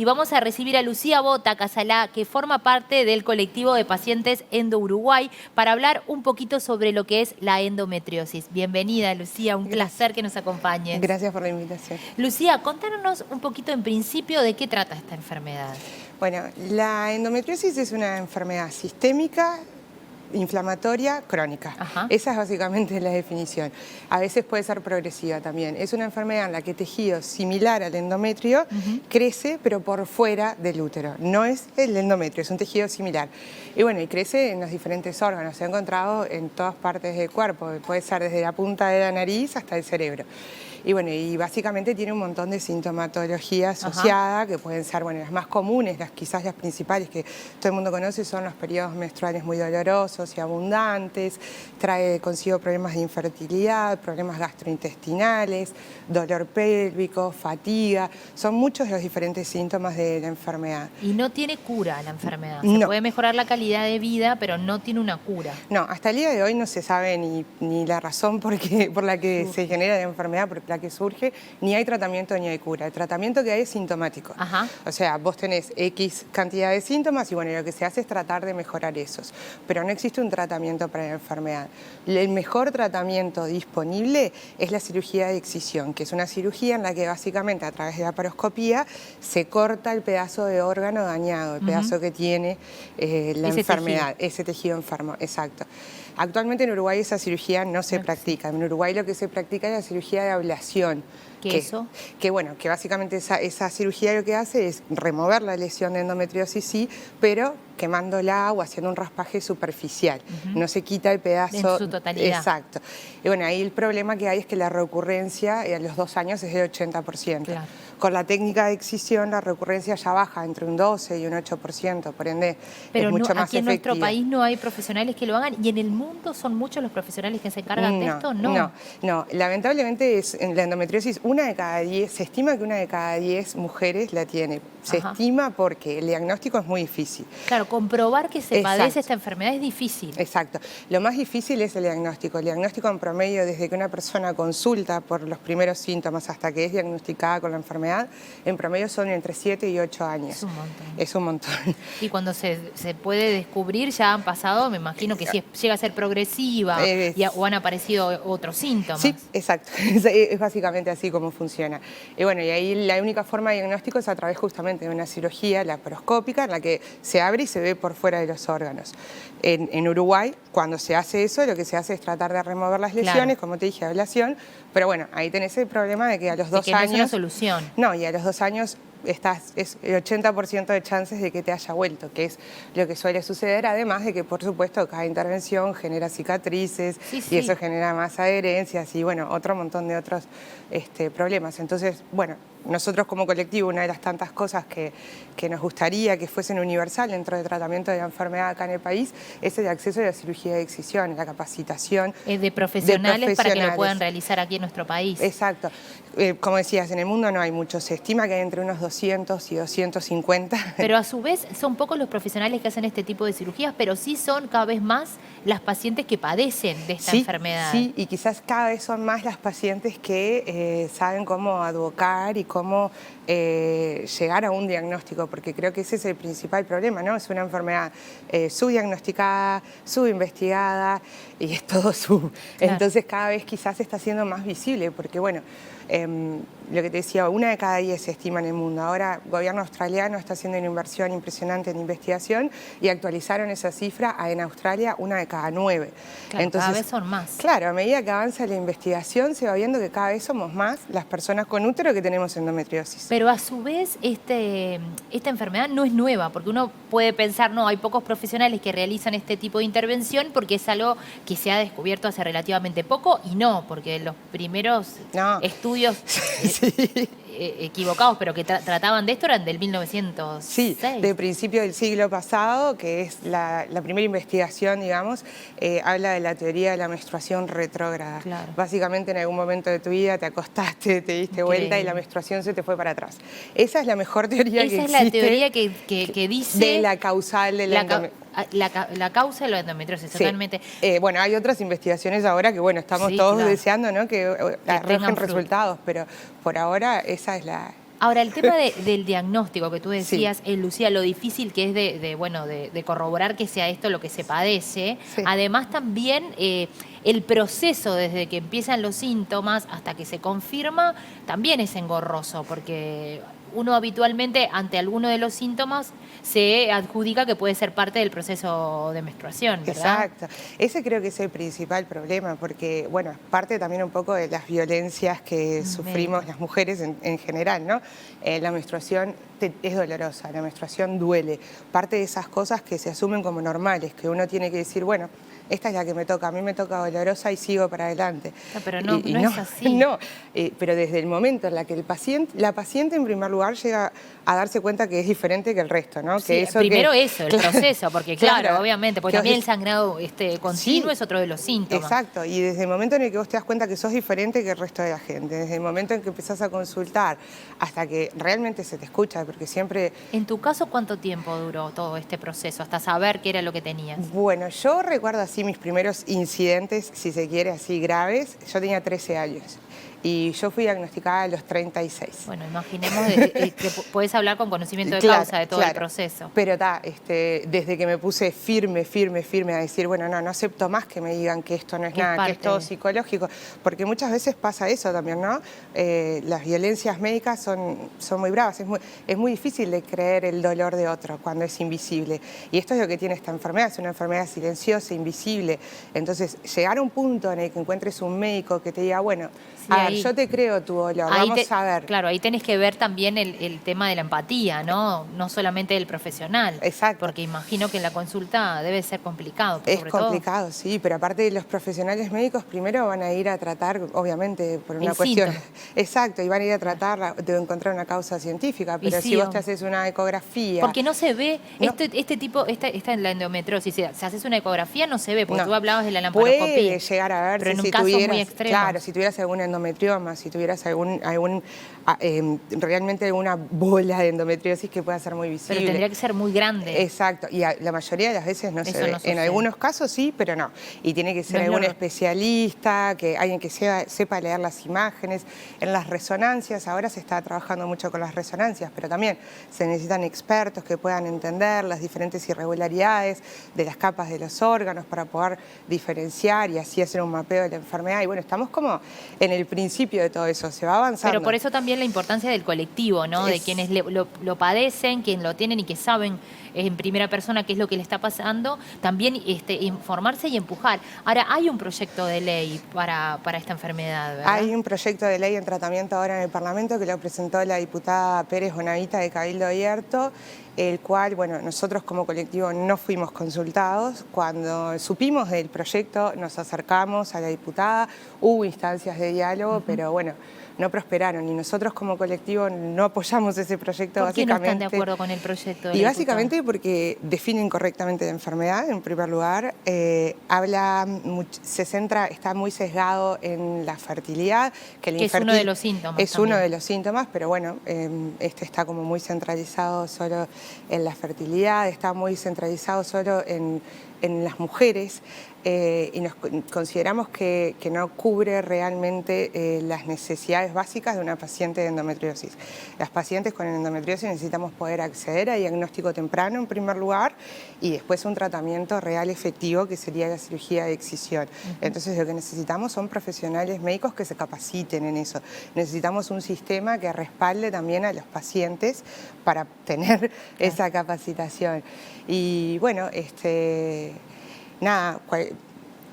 y vamos a recibir a Lucía Bota Casalá, que forma parte del colectivo de pacientes Endo Uruguay, para hablar un poquito sobre lo que es la endometriosis. Bienvenida, Lucía, un placer que nos acompañes. Gracias por la invitación. Lucía, contanos un poquito en principio de qué trata esta enfermedad. Bueno, la endometriosis es una enfermedad sistémica, inflamatoria, crónica. Ajá. Esa es básicamente la definición. A veces puede ser progresiva también. Es una enfermedad en la que tejido similar al endometrio crece, pero por fuera del útero. No es el endometrio, es un tejido similar. Y bueno, y crece en los diferentes órganos. Se ha encontrado en todas partes del cuerpo. Puede ser desde la punta de la nariz hasta el cerebro. Y bueno, y básicamente tiene un montón de sintomatología asociada, que pueden ser, bueno, las más comunes, quizás las principales que todo el mundo conoce, son los periodos menstruales muy dolorosos y abundantes, trae consigo problemas de infertilidad, problemas gastrointestinales, dolor pélvico, fatiga, son muchos los diferentes síntomas de la enfermedad. Y no tiene cura la enfermedad, se No. puede mejorar la calidad de vida, pero no tiene una cura. No, hasta el día de hoy no se sabe ni la razón por la que se genera la enfermedad, por la que surge, ni hay tratamiento ni hay cura. El tratamiento que hay es sintomático. Ajá. O sea, vos tenés X cantidad de síntomas y bueno, lo que se hace es tratar de mejorar esos. Pero no existe un tratamiento para la enfermedad. El mejor tratamiento disponible es la cirugía de excisión, que es una cirugía en la que básicamente a través de la laparoscopía se corta el pedazo de órgano dañado, el pedazo que tiene la enfermedad, ese tejido enfermo, exacto. Actualmente en Uruguay esa cirugía no se practica. En Uruguay lo que se practica es la cirugía de ablación. ¿Qué es eso? Que básicamente esa cirugía lo que hace es remover la lesión de endometriosis, sí, pero quemándola o haciendo un raspaje superficial. No se quita el pedazo. En su totalidad. Exacto. Y bueno, ahí el problema que hay es que la recurrencia a los 2 años es del 80%. Claro. Con la técnica de excisión la recurrencia ya baja entre un 12 y un 8%, por ende pero es mucho más aquí en efectiva. nuestro país no hay profesionales que lo hagan, y en el mundo son muchos los profesionales que se encargan de esto, ¿no? No, lamentablemente en la endometriosis se estima que una de cada 10 mujeres la tiene. Se estima porque el diagnóstico es muy difícil. Claro, comprobar que se padece esta enfermedad es difícil. Exacto. Lo más difícil es el diagnóstico. El diagnóstico en promedio, desde que una persona consulta por los primeros síntomas hasta que es diagnosticada con la enfermedad, en promedio son entre 7 y 8 años. Es un montón. Es un montón. Y cuando se puede descubrir, ya han pasado, me imagino que si llega a ser progresiva o han aparecido otros síntomas. Sí, exacto. Es básicamente así como funciona. Y bueno, y ahí la única forma de diagnóstico es a través justamente de una cirugía laparoscópica en la que se abre y se ve por fuera de los órganos. En Uruguay, cuando se hace eso, lo que se hace es tratar de remover las lesiones, como te dije, ablación, pero bueno, ahí tenés el problema de que a los 2 años... no es una solución. No, y a los 2 años es el 80% de chances de que te haya vuelto, que es lo que suele suceder, además de que, por supuesto, cada intervención genera cicatrices y eso genera más adherencias y, bueno, otro montón de otros problemas. Entonces, bueno, nosotros como colectivo, una de las tantas cosas que nos gustaría que fuesen universal dentro del tratamiento de la enfermedad acá en el país es el acceso a la cirugía de excisión, la capacitación de profesionales para que lo puedan realizar aquí en nuestro país. Exacto. Como decías, en el mundo no hay mucho. Se estima que hay entre unos 200 y 250. Pero a su vez son pocos los profesionales que hacen este tipo de cirugías, pero sí son cada vez más las pacientes que padecen de esta enfermedad. Sí, y quizás cada vez son más las pacientes que saben cómo advocar y cómo llegar a un diagnóstico, porque creo que ese es el principal problema, ¿no? Es una enfermedad subdiagnosticada, subinvestigada y es todo sub. Claro. Entonces cada vez quizás está siendo más visible, porque bueno, lo que te decía, 1 de cada 10 se estima en el mundo. Ahora el gobierno australiano está haciendo una inversión impresionante en investigación y actualizaron esa cifra en Australia 1 de cada 9. Claro, entonces, cada vez son más. Claro, a medida que avanza la investigación se va viendo que cada vez somos más las personas con útero que tenemos endometriosis. Pero a su vez esta enfermedad no es nueva, porque uno puede pensar, no, hay pocos profesionales que realizan este tipo de intervención porque es algo que se ha descubierto hace relativamente poco, y no, porque los primeros estudios equivocados, pero que trataban de esto, eran del 1906. Sí, de principio del siglo pasado, que es la primera investigación, digamos, habla de la teoría de la menstruación retrógrada. Claro. Básicamente en algún momento de tu vida te acostaste, te diste vuelta y la menstruación se te fue para atrás. Esa es la mejor teoría que existe. Esa es la teoría que dice... De la causal de la causa de la endometriosis, totalmente. Bueno, hay otras investigaciones ahora que, bueno, estamos todos deseando, ¿no?, que arrojen resultados, pero por ahora esa es Ahora, el tema del diagnóstico que tú decías, Lucía, lo difícil que es de corroborar que sea esto lo que se padece. Sí. Además, también el proceso desde que empiezan los síntomas hasta que se confirma también es engorroso, porque uno habitualmente ante alguno de los síntomas se adjudica que puede ser parte del proceso de menstruación, ¿verdad? Exacto. Ese creo que es el principal problema, porque, bueno, es parte también un poco de las violencias que sufrimos las mujeres en general, ¿no? La menstruación es dolorosa, la menstruación duele. Parte de esas cosas que se asumen como normales, que uno tiene que decir, bueno, esta es la que me toca, a mí me toca dolorosa y sigo para adelante. No, pero no es así. No, pero desde el momento en la que la paciente en primer lugar llega a darse cuenta que es diferente que el resto, ¿no? Sí, Que eso primero que, eso, el proceso, porque claro, obviamente, porque también el sangrado continuo sí, es otro de los síntomas. Exacto, y desde el momento en el que vos te das cuenta que sos diferente que el resto de la gente, desde el momento en que empezás a consultar hasta que realmente se te escucha, porque siempre... En tu caso, ¿cuánto tiempo duró todo este proceso hasta saber qué era lo que tenías? Bueno, yo recuerdo así mis primeros incidentes, si se quiere, así graves. Yo tenía 13 años y yo fui diagnosticada a los 36. Bueno, imaginemos que podés hablar con conocimiento de causa de todo el proceso. Pero desde que me puse firme a decir, bueno, no acepto más que me digan que esto no es nada, que es todo psicológico, porque muchas veces pasa eso también, ¿no? Las violencias médicas son muy bravas, es muy difícil de creer el dolor de otro cuando es invisible. Y esto es lo que tiene esta enfermedad, es una enfermedad silenciosa, invisible. Entonces, llegar a un punto en el que encuentres un médico que te diga, bueno, a ver, yo te creo tu dolor, vamos a ver. Claro, ahí tenés que ver también el tema de la empatía, ¿no? No solamente del profesional. Exacto. Porque imagino que en la consulta debe ser complicado. Es complicado, sí, pero aparte los profesionales médicos primero van a ir a tratar, obviamente, por una cuestión... Exacto, y van a ir a tratar de encontrar una causa científica, pero si vos te haces una ecografía... Porque no se ve, esta en la endometriosis, si haces una ecografía no se ve, porque tú hablabas de la laparoscopía. Puede llegar a verse, pero en un caso muy extremo. Claro, si tuvieras algún endometrioma, si tuvieras realmente alguna bola de endometriosis que pueda ser muy visible. Pero tendría que ser muy grande. Exacto, y la mayoría de las veces no se ve. En algunos casos sí, pero no. Y tiene que ser algún especialista, alguien que sepa leer las imágenes. En las resonancias, ahora se está trabajando mucho con las resonancias, pero también se necesitan expertos que puedan entender las diferentes irregularidades de las capas de los órganos para poder diferenciar y así hacer un mapeo de la enfermedad. Y bueno, estamos como en el principio de todo eso, se va avanzando. Pero por eso también la importancia del colectivo, ¿no? De quienes lo padecen, quienes lo tienen y que saben en primera persona qué es lo que le está pasando, también informarse y empujar. Ahora, hay un proyecto de ley para esta enfermedad, ¿verdad? Hay un proyecto de ley en tratamiento ahora en el Parlamento que lo presentó la diputada Pérez Bonavita de Cabildo Abierto, el cual, bueno, nosotros como colectivo no fuimos consultados. Cuando supimos del proyecto nos acercamos a la diputada, hubo instancias de diálogo, pero bueno, no prosperaron y nosotros como colectivo no apoyamos ese proyecto. ¿Por qué no están de acuerdo con el proyecto? Y básicamente porque definen correctamente la enfermedad, en primer lugar, está muy sesgado en la fertilidad. Que es uno de los síntomas. Es uno de los síntomas, pero bueno, está como muy centralizado solo en la fertilidad, está muy centralizado solo en las mujeres. Y consideramos que no cubre realmente las necesidades básicas de una paciente de endometriosis. Las pacientes con endometriosis necesitamos poder acceder a diagnóstico temprano en primer lugar y después un tratamiento real efectivo que sería la cirugía de excisión. Entonces lo que necesitamos son profesionales médicos que se capaciten en eso. Necesitamos un sistema que respalde también a los pacientes para tener esa capacitación. Y bueno, nada,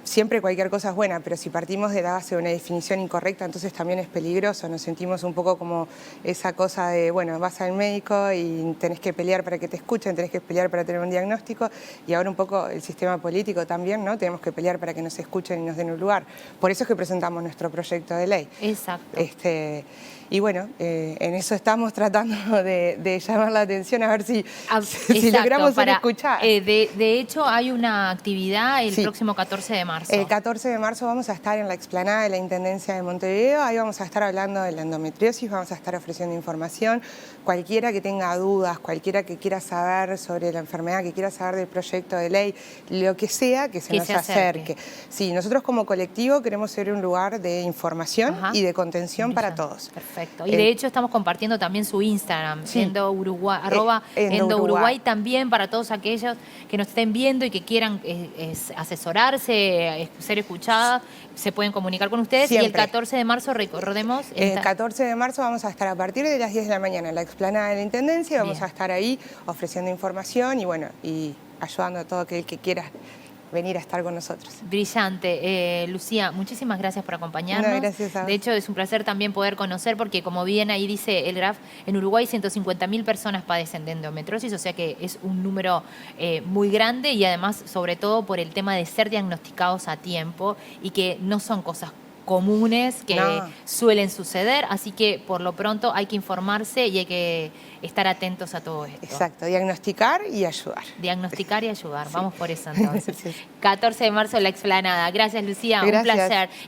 siempre cualquier cosa es buena, pero si partimos de la base de una definición incorrecta, entonces también es peligroso. Nos sentimos un poco como esa cosa de, bueno, vas al médico y tenés que pelear para que te escuchen, tenés que pelear para tener un diagnóstico, y ahora un poco el sistema político también, ¿no? Tenemos que pelear para que nos escuchen y nos den un lugar. Por eso es que presentamos nuestro proyecto de ley. Exacto. Y bueno, en eso estamos tratando de llamar la atención a ver si logramos ser escuchados. De hecho, hay una actividad el próximo 14 de mayo. marzo? El 14 de marzo vamos a estar en la explanada de la Intendencia de Montevideo. Ahí vamos a estar hablando de la endometriosis, vamos a estar ofreciendo información. Cualquiera que tenga dudas, cualquiera que quiera saber sobre la enfermedad, que quiera saber del proyecto de ley, lo que sea, que se nos acerque. Sí, nosotros como colectivo queremos ser un lugar de información y de contención para todos. Perfecto. Y de hecho estamos compartiendo también su Instagram, @EndoUruguay, @EndoUruguay también, para todos aquellos que nos estén viendo y que quieran asesorarse, ser escuchadas, se pueden comunicar con ustedes. Siempre. Y el 14 de marzo, recordemos... El 14 de marzo vamos a estar a partir de las 10 de la mañana en la explanada de la Intendencia, vamos a estar ahí ofreciendo información y bueno, y ayudando a todo aquel que quiera venir a estar con nosotros. Brillante. Lucía, muchísimas gracias por acompañarnos. No, gracias a vos. De hecho, es un placer también poder conocer, porque como bien ahí dice el GRAF, en Uruguay 150.000 personas padecen de endometriosis, o sea que es un número muy grande, y además, sobre todo, por el tema de ser diagnosticados a tiempo y que no son cosas comunes que suelen suceder, así que por lo pronto hay que informarse y hay que estar atentos a todo esto. Exacto, diagnosticar y ayudar. Diagnosticar y ayudar, vamos por eso entonces. 14 de marzo en la explanada. Gracias, Lucía, un placer.